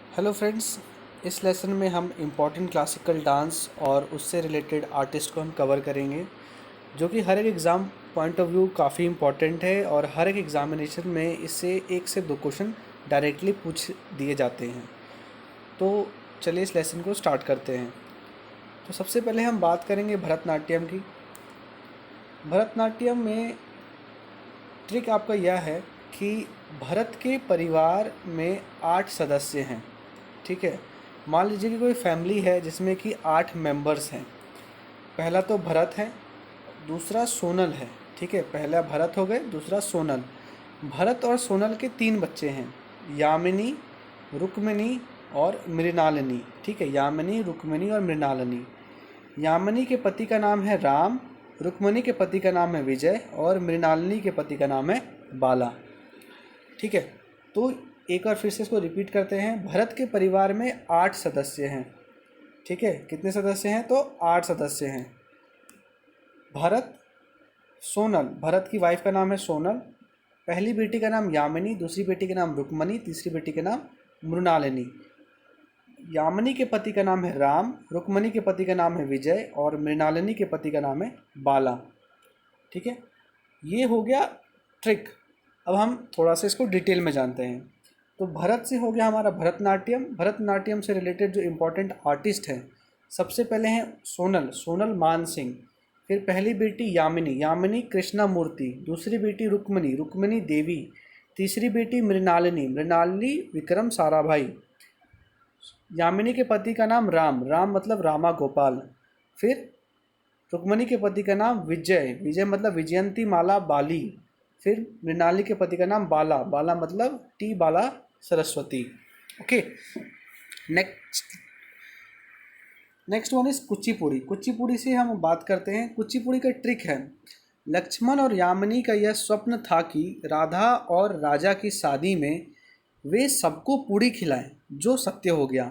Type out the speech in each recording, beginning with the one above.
Hello friends, इस lesson में हम इम्पॉर्टेंट क्लासिकल डांस और उससे रिलेटेड आर्टिस्ट को हम कवर करेंगे, जो कि हर एक एग्ज़ाम पॉइंट ऑफ व्यू काफ़ी इम्पॉर्टेंट है और हर एक एग्ज़ामिनेशन में इससे 1 से 2 क्वेश्चन डायरेक्टली पूछ दिए जाते हैं। तो चलिए इस लेसन को स्टार्ट करते हैं। तो सबसे पहले हम बात करेंगे भरतनाट्यम की। भरतनाट्यम में ट्रिक आपका यह है कि भरत के परिवार में 8 सदस्य हैं। ठीक है, मान लीजिए कि कोई फैमिली है जिसमें कि 8 मेंबर्स हैं। पहला तो भरत है, दूसरा सोनल है। ठीक है, पहला भरत हो गए, दूसरा सोनल। भरत और सोनल के 3 बच्चे हैं, यामिनी, रुक्मिणी और मृणालिनी। ठीक है, यामिनी, रुक्मिणी और मृणालिनी। यामिनी के पति का नाम है राम, रुक्मिणी के पति का नाम है विजय और मृणालिनी के पति का नाम है बाला। ठीक है, तो एक बार फिर से इसको रिपीट करते हैं। भरत के परिवार में 8 सदस्य हैं। ठीक है, कितने सदस्य हैं? तो 8 सदस्य हैं। भरत, सोनल, भरत की वाइफ का नाम है सोनल, पहली बेटी का नाम यामिनी, दूसरी बेटी का नाम रुक्मिणी, तीसरी बेटी का नाम मृणालिनी। यामिनी के पति का नाम है राम, रुक्मिणी के पति का नाम है विजय और मृणालिनी के पति का नाम है बाला। ठीक है, ये हो गया ट्रिक। अब हम थोड़ा सा इसको डिटेल में जानते हैं। तो भरत से हो गया हमारा भरतनाट्यम। भरतनाट्यम से रिलेटेड जो इम्पोर्टेंट आर्टिस्ट हैं, सबसे पहले हैं सोनल, सोनल मानसिंह। फिर पहली बेटी यामिनी, यामिनी कृष्णा मूर्ति। दूसरी बेटी रुक्मिणी, रुक्मिणी देवी। तीसरी बेटी मृणालिनी, मृणालिनी विक्रम साराभाई। यामिनी के पति का नाम राम, राम मतलब रामा गोपाल। फिर रुक्मिणी के पति का नाम विजय, विजय मतलब विजयंती माला बाली। फिर मृणाली के पति का नाम बाला, बाला मतलब T Bala Saraswati. Okay, next one is Kuchipudi. Kuchipudi से हम बात करते हैं। कुचिपुड़ी का ट्रिक है, लक्ष्मण और यामिनी का यह स्वप्न था कि राधा और राजा की शादी में वे सबको पूड़ी खिलाएं, जो सत्य हो गया।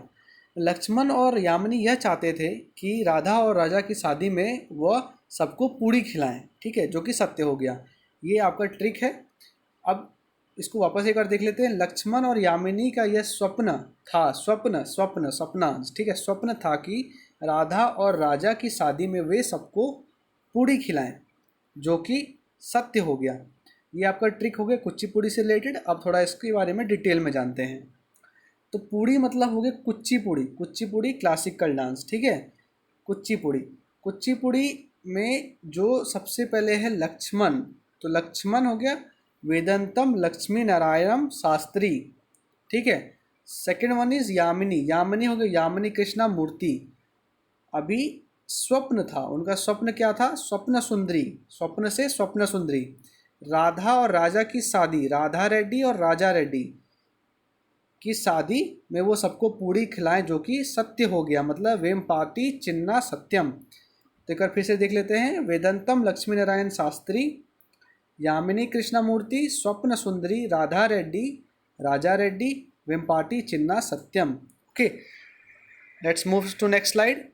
लक्ष्मण और यामिनी यह चाहते थे कि राधा और राजा की शादी में वह सबको पूड़ी खिलाएं, ठीक है, जो कि सत्य हो गया। ये आपका ट्रिक है। अब इसको वापस एक बार देख लेते हैं। लक्ष्मण और यामिनी का यह स्वप्न था, स्वप्न स्वप्न सपना, ठीक है, स्वप्न था कि राधा और राजा की शादी में वे सबको पूड़ी खिलाएं, जो कि सत्य हो गया। ये आपका ट्रिक हो गया कुचिपुड़ी से रिलेटेड। अब थोड़ा इसके बारे में डिटेल में जानते हैं। तो पूड़ी मतलब हो गया कुचिपुड़ी, कुचिपुड़ी क्लासिकल डांस। ठीक है, कुचिपुड़ी, कुचिपुड़ी में जो सबसे पहले है लक्ष्मण, तो लक्ष्मण हो गया वेदांतम लक्ष्मी नारायणम शास्त्री। ठीक है, second one is Yamini, Yamini हो गया यामिनी कृष्णा मूर्ति। अभी स्वप्न था, उनका स्वप्न क्या था? स्वप्न सुंदरी, स्वप्न से स्वप्न सुंदरी। राधा और राजा की शादी, राधा रेड्डी और राजा रेड्डी की शादी में वो सबको पूड़ी खिलाएं, जो कि सत्य हो गया, मतलब वेमपाती चिन्ना सत्यम। तो एक बार फिर से देख लेते हैं। वेदांतम Lakshmi Narayan Shastri, Yamini Krishnamurthy, Swapna Sundari, Radha Reddy, Raja Reddy, Vempati Chinna Satyam. Okay, let's move to next slide.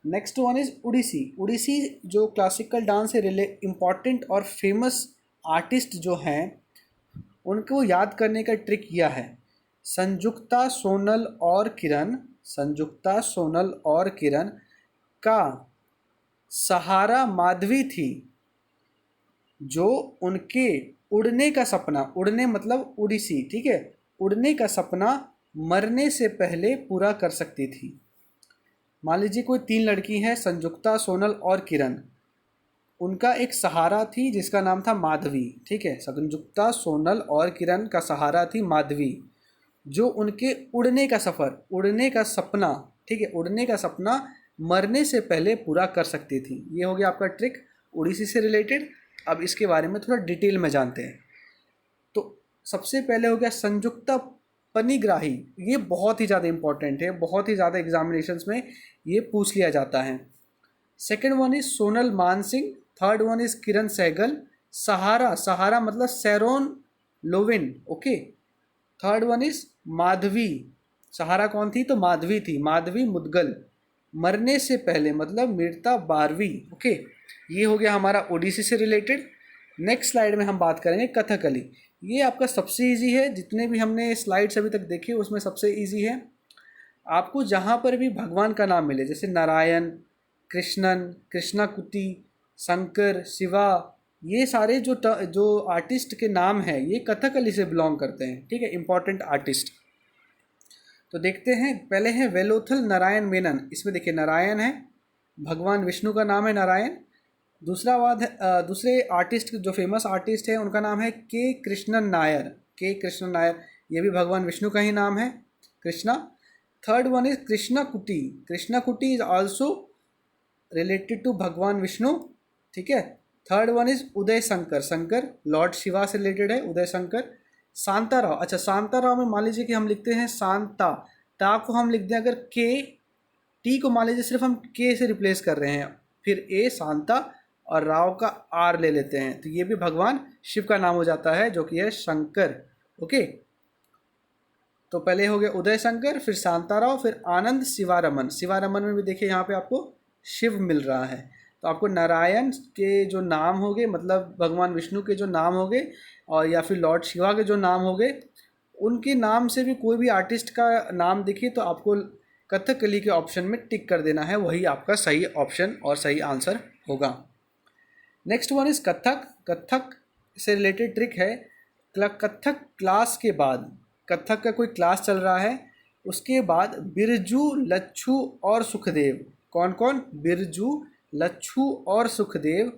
Next one is Odissi. Odissi जो क्लासिकल डांस से इम्पॉर्टेंट और फेमस आर्टिस्ट जो हैं, उनको याद करने का ट्रिक यह है, संजुक्ता सोनल और किरण, संजुक्ता सोनल और किरण का सहारा माधवी थी, जो उनके उड़ने का सपना, उड़ने मतलब उड़ीसी, ठीक है, उड़ने का सपना मरने से पहले पूरा कर सकती थी। मान लीजिए कोई 3 लड़की हैं, संजुक्ता, सोनल और किरण। उनका एक सहारा थी जिसका नाम था माधवी। ठीक है, संजुक्ता, सोनल और किरण का सहारा थी माधवी, जो उनके उड़ने का सफ़र, उड़ने का सपना, ठीक है, उड़ने का सपना मरने से पहले पूरा कर सकती थी। ये हो गया आपका ट्रिक उड़ीसी से रिलेटेड। अब इसके बारे में थोड़ा डिटेल में जानते हैं। तो सबसे पहले हो गया संजुक्ता पनिग्राही। ये बहुत ही ज़्यादा इंपॉर्टेंट है, बहुत ही ज़्यादा एग्जामिनेशंस में ये पूछ लिया जाता है। Second one is Sonal Mansingh, third one is Kiran Sehgal. सहारा, सहारा मतलब सैरोन लोविन। Okay, third one is Madhavi. सहारा कौन थी? तो माधवी थी, माधवी मुदगल। मरने से पहले मतलब मीरता बारवी। ओके, ये हो गया हमारा ओडिसी से रिलेटेड। नेक्स्ट स्लाइड में हम बात करेंगे कथकली। ये आपका सबसे इजी है, जितने भी हमने स्लाइड्स अभी तक देखे उसमें सबसे इजी है। आपको जहाँ पर भी भगवान का नाम मिले, जैसे नारायण, कृष्णन, कृष्णाकुटी, शंकर, शिवा, ये सारे जो आर्टिस्ट के नाम हैं ये कथकली से बिलोंग करते हैं, ठीक है, इंपॉर्टेंट आर्टिस्ट। तो देखते हैं, पहले है वेलोथल नारायण मेनन। इसमें देखिए नारायण है, भगवान विष्णु का नाम है नारायण। दूसरे आर्टिस्ट जो फेमस आर्टिस्ट है उनका नाम है के कृष्णन नायर। के कृष्णन नायर, ये भी भगवान विष्णु का ही नाम है, Krishna. Third one is Krishna कुटी। कृष्णा कुटी इज ऑल्सो रिलेटेड टू भगवान विष्णु, ठीक है। Third one is Uday Shankar. Shankar Lord Shiva से रिलेटेड है, उदय शंकर। शांताराव, अच्छा शांताराव में मान लीजिए कि हम लिखते हैं शांता, ता को हम लिख दें अगर के, टी को मान लीजिए सिर्फ हम के से रिप्लेस कर रहे हैं, फिर ए शांता और राव का आर ले लेते हैं, तो ये भी भगवान शिव का नाम हो जाता है जो कि है शंकर। ओके, तो पहले हो गया उदय शंकर, फिर शांताराव, फिर आनंद शिवारमन। शिवारमन में भी देखिए यहाँ पे आपको शिव मिल रहा है। तो आपको नारायण के जो नाम हो गए, मतलब भगवान विष्णु के जो नाम हो गए, और या फिर लॉर्ड शिवा के जो नाम हो गए, उनके नाम से भी कोई भी आर्टिस्ट का नाम देखिए तो आपको कथकली के ऑप्शन में टिक कर देना है, वही आपका सही ऑप्शन और सही आंसर होगा। Next one is Kathak. Kathak से रिलेटेड ट्रिक है, कथक क्लास के बाद, कथक का कोई क्लास चल रहा है, उसके बाद बिरजू, लच्छू और सुखदेव। कौन कौन? बिरजू, लच्छू और सुखदेव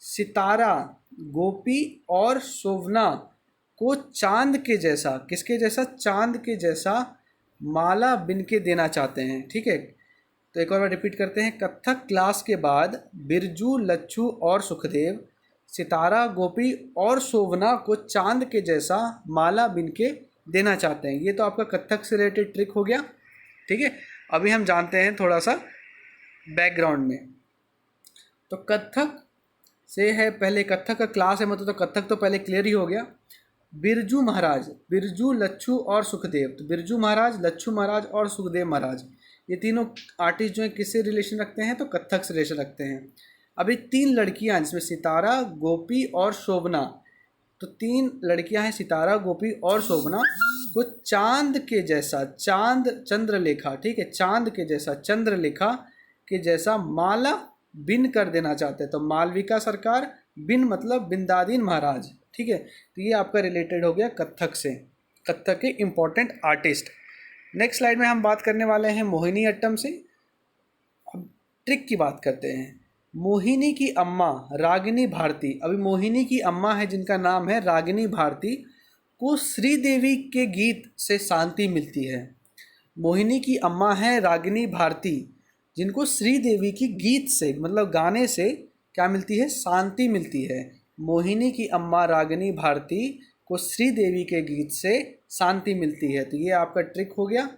सितारा, गोपी और शोभना को चांद के जैसा, किसके जैसा? चांद के जैसा माला बिन के देना चाहते हैं, ठीक है। तो एक और बार रिपीट करते हैं, कथक क्लास के बाद बिरजू, लच्छू और सुखदेव सितारा, गोपी और शोभना को चांद के जैसा माला बिन के देना चाहते हैं। ये तो आपका कथक से रिलेटेड ट्रिक हो गया, ठीक है। अभी हम जानते हैं थोड़ा सा बैकग्राउंड में। तो कथक से है, पहले कथक का क्लास है, मतलब तो कथक तो पहले क्लियर ही हो गया। बिरजू महाराज, बिरजू, लच्छू और सुखदेव, तो बिरजू महाराज, लच्छू महाराज और सुखदेव महाराज, ये तीनों आर्टिस्ट जो हैं किससे रिलेशन रखते हैं? तो कथक से रिलेशन रखते हैं। अभी 3 लड़कियां जिसमें सितारा, गोपी और शोभना, तो 3 लड़कियां हैं सितारा, गोपी और शोभना को चांद के जैसा, चांद चंद्रलेखा, ठीक है, चांद के जैसा, चंद्रलेखा के जैसा माला बिन कर देना चाहते हैं। तो मालविका सरकार, बिन मतलब बिंदादीन महाराज, ठीक है। तो ये आपका रिलेटेड हो गया कथक से, कथक के इम्पोर्टेंट आर्टिस्ट। नेक्स्ट स्लाइड में हम बात करने वाले हैं मोहिनी अट्टम से। अब ट्रिक की बात करते हैं। मोहिनी की अम्मा रागिनी भारती, अभी मोहिनी की अम्मा है जिनका नाम है रागिनी भारती, को श्रीदेवी के गीत से शांति मिलती है। मोहिनी की अम्मा है रागिनी भारती, जिनको श्रीदेवी की गीत से, मतलब गाने से क्या मिलती है? शांति मिलती है। मोहिनी की अम्मा रागिनी भारती को श्रीदेवी के गीत से शांति मिलती है। तो ये आपका ट्रिक हो गया।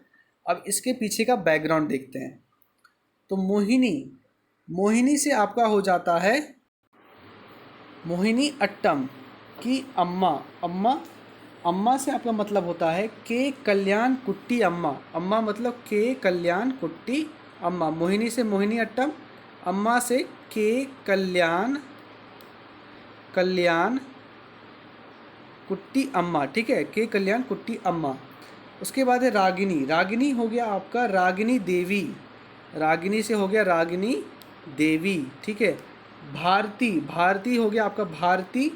अब इसके पीछे का बैकग्राउंड देखते हैं। तो मोहिनी, मोहिनी से आपका हो जाता है मोहिनी अट्टम की अम्मा। अम्मा से आपका मतलब होता है के कल्याण कुट्टी अम्मा। अम्मा मतलब के कल्याण कुट्टी अम्मा। मोहिनी से मोहिनी अट्टम, अम्मा से के कल्याण कुट्टी अम्मा, ठीक है, के कल्याण कुट्टी अम्मा। उसके बाद है रागिनी। रागिनी हो गया आपका रागिनी देवी, रागिनी से हो गया रागिनी देवी, ठीक है। भारती, भारती हो गया आपका भारती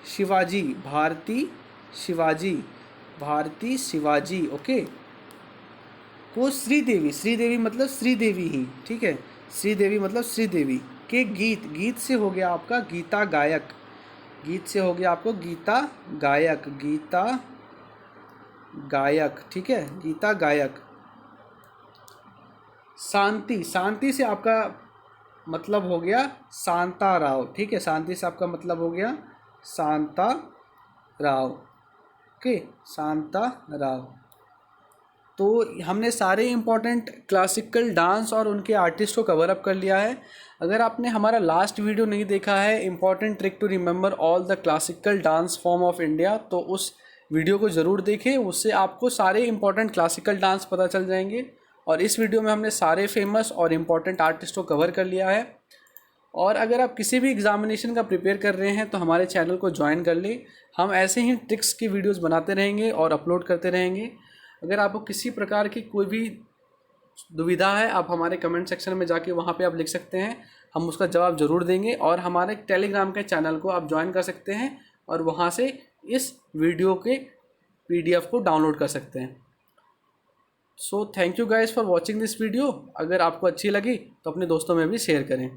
शिवाजी, भारती शिवाजी, भारती शिवाजी, ओके। को श्रीदेवी, श्रीदेवी मतलब श्रीदेवी ही, ठीक है, श्रीदेवी मतलब श्रीदेवी के गीत, गीत से हो गया आपका गीता गायक, गीत से हो गया आपको गीता गायक, गीता गायक, ठीक है, गीता गायक। शांति, शांति से आपका मतलब हो गया शांता राव, ठीक है, शांति से आपका मतलब हो गया शांता राव, ओके, शांता राव। तो हमने सारे इम्पॉर्टेंट क्लासिकल डांस और उनके आर्टिस्ट को कवर अप कर लिया है। अगर आपने हमारा लास्ट वीडियो नहीं देखा है, important trick to remember all the classical dance form of India, तो उस वीडियो को ज़रूर देखें, उससे आपको सारे इम्पॉर्टेंट क्लासिकल डांस पता चल जाएंगे। और इस वीडियो में हमने सारे फेमस और इम्पॉर्टेंट आर्टिस्ट को कवर कर लिया है। और अगर आप किसी भी एग्ज़ामिनेशन का प्रिपेयर कर रहे हैं तो हमारे चैनल को ज्वाइन कर लें। हम ऐसे ही ट्रिक्स की वीडियोस बनाते रहेंगे और अपलोड करते रहेंगे। अगर आपको किसी प्रकार की कोई भी दुविधा है, आप हमारे कमेंट सेक्शन में जाके वहाँ पे आप लिख सकते हैं, हम उसका जवाब ज़रूर देंगे। और हमारे टेलीग्राम के चैनल को आप ज्वाइन कर सकते हैं और वहाँ से इस वीडियो के PDF को डाउनलोड कर सकते हैं। So thank you guys for watching this video. अगर आपको अच्छी लगी तो अपने दोस्तों में भी शेयर करें।